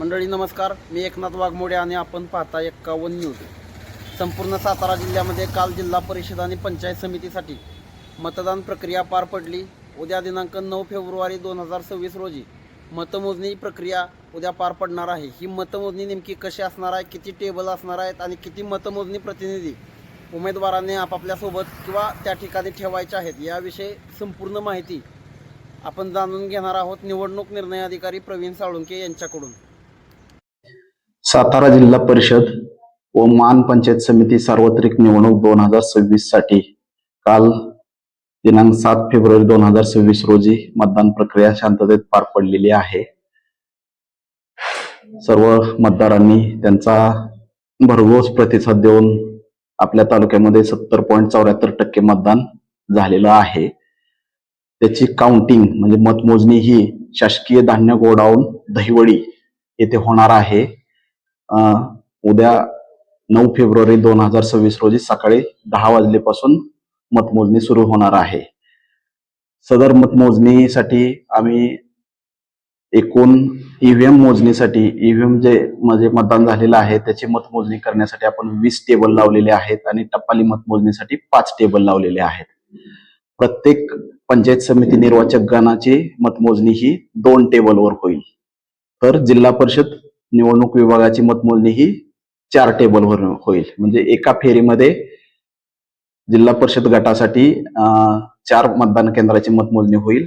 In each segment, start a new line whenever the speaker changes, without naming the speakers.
मंडळी नमस्कार, मी एकनाथ वाघमोडे आणि आपण पाहता 51 न्यूज। संपूर्ण सातारा जिल्ह्यामध्ये काल जिल्हा परिषद आणि पंचायत समितीसाठी मतदान प्रक्रिया पार पडली। उद्या दिनांक 9 फेब्रुवारी 2026 रोजी मतमोजणी प्रक्रिया उद्या पार पडणार आहे। ही मतमोजणी नेमकी कशी असणार आहे, किती टेबल असणार आहेत आणि किती मतमोजणी प्रतिनिधी उमेदवारांनी आपापल्या सोबत किंवा त्या ठिकाणी ठेवायचे आहेत याविषयी संपूर्ण माहिती आपण जाणून घेणार आहोत निवडणूक निर्णय अधिकारी प्रवीण साळुंके यांच्याकडून।
सातारा जिल्हा परिषद व मान पंचायत समिती सार्वत्रिक निवडणूक 2026 साठी काल दिनांक 7 फेब्रुवारी 2026 रोजी मतदान प्रक्रिया शांततेत पार पडलेली आहे। सर्व मतदारांनी त्यांचा भरघोस प्रतिसाद देऊन आपल्या तालुक्यामध्ये 70.74% मतदान झालेलं आहे। त्याची काउंटिंग म्हणजे मतमोजणी ही शासकीय धान्य गोडाऊन दहिवडी येथे होणार आहे। उद्या 9 फेब्रुवारी 2026 रोजी सकाळी 10 वाजल्यापासून मतमोजणी सुरू होणार आहे। सदर मतमोजणीसाठी आम्ही एकूण ईव्हीएम मोजणीसाठी ईव्हीएम जे म्हणजे मतदान झालेलं आहे त्याची मतमोजणी करण्यासाठी आपण 20 टेबल लावलेले आहेत आणि टपाली मतमोजणीसाठी 5 टेबल लावलेले आहेत। प्रत्येक पंचायत समिती निर्वाचक गणाची मतमोजणी ही 2 टेबलवर होईल, तर जिल्हा परिषद निवडणूक विभागाची मतमोजणी ही 4 टेबलवर होईल। म्हणजे एका फेरीमध्ये जिल्हा परिषद गटासाठी 4 मतदान केंद्राची मतमोजणी होईल,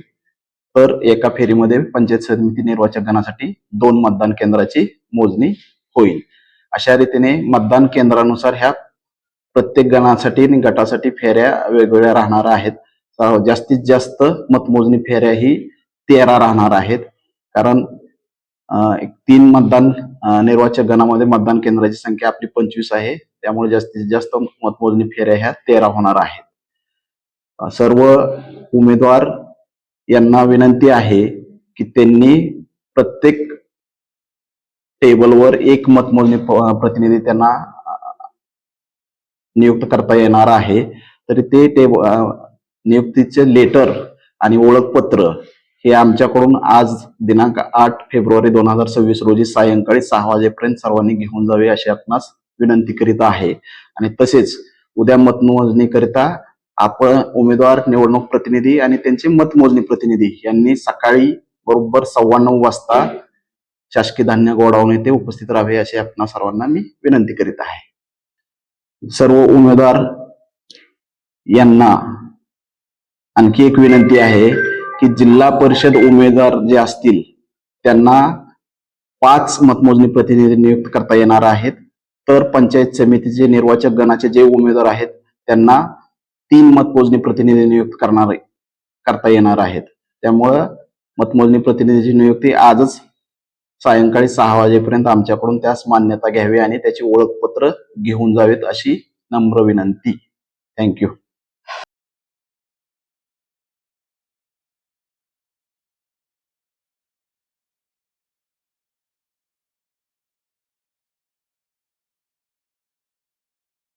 तर एका फेरीमध्ये पंचायत समिती निर्वाचक गणासाठी 2 मतदान केंद्राची मोजणी होईल। अशा रीतीने मतदान केंद्रानुसार ह्या प्रत्येक गणासाठी आणि गटासाठी फेऱ्या वेगवेगळ्या राहणार आहेत। जास्तीत जास्त मतमोजणी फेऱ्या ही 13 राहणार आहेत, कारण 3 मतदान निर्वाचक गणामध्ये मतदान केंद्राची संख्या आपली 25 आहे, त्यामुळे जास्तीत जास्त मतमोजणी फेऱ्या ह्या 13 होणार आहेत। सर्व उमेदवार यांना विनंती आहे की त्यांनी प्रत्येक टेबलवर एक मतमोजणी प्रतिनिधी त्यांना नियुक्त करता येणार आहे, तरी ते नियुक्तीचे लेटर आणि ओळखपत्र हे आमच्याकडून आज दिनांक 8 फेब्रुवारी 2026 रोजी सायंकाळी 6 वाजेपर्यंत सर्वांनी घेऊन जावे अशी आपणास विनंती करीत आहे। आणि तसेच उद्या मतमोजणीकरिता आपण उमेदवार, निवडणूक प्रतिनिधी आणि त्यांचे मतमोजणी प्रतिनिधी यांनी सकाळी बरोबर 9:15 वाजता शासकीय धान्य गोडाऊन येथे उपस्थित राहावे अशी आपणा सर्वांना मी विनंती करीत आहे। सर्व उमेदवार यांना आणखी एक विनंती आहे की जिल्हा परिषद उमेदवार जे असतील त्यांना 5 मतमोजणी प्रतिनिधी नियुक्त करता येणार आहेत, तर पंचायत समितीचे निर्वाचक गणाचे जे उमेदवार आहेत त्यांना 3 मतमोजणी प्रतिनिधी नियुक्त करता येणार आहेत। त्यामुळे मतमोजणी प्रतिनिधीची नियुक्ती आजच सायंकाळी 6 वाजेपर्यंत आमच्याकडून त्यास मान्यता घ्यावी आणि त्याची ओळखपत्र घेऊन जावेत अशी नम्र विनंती। थँक्यू।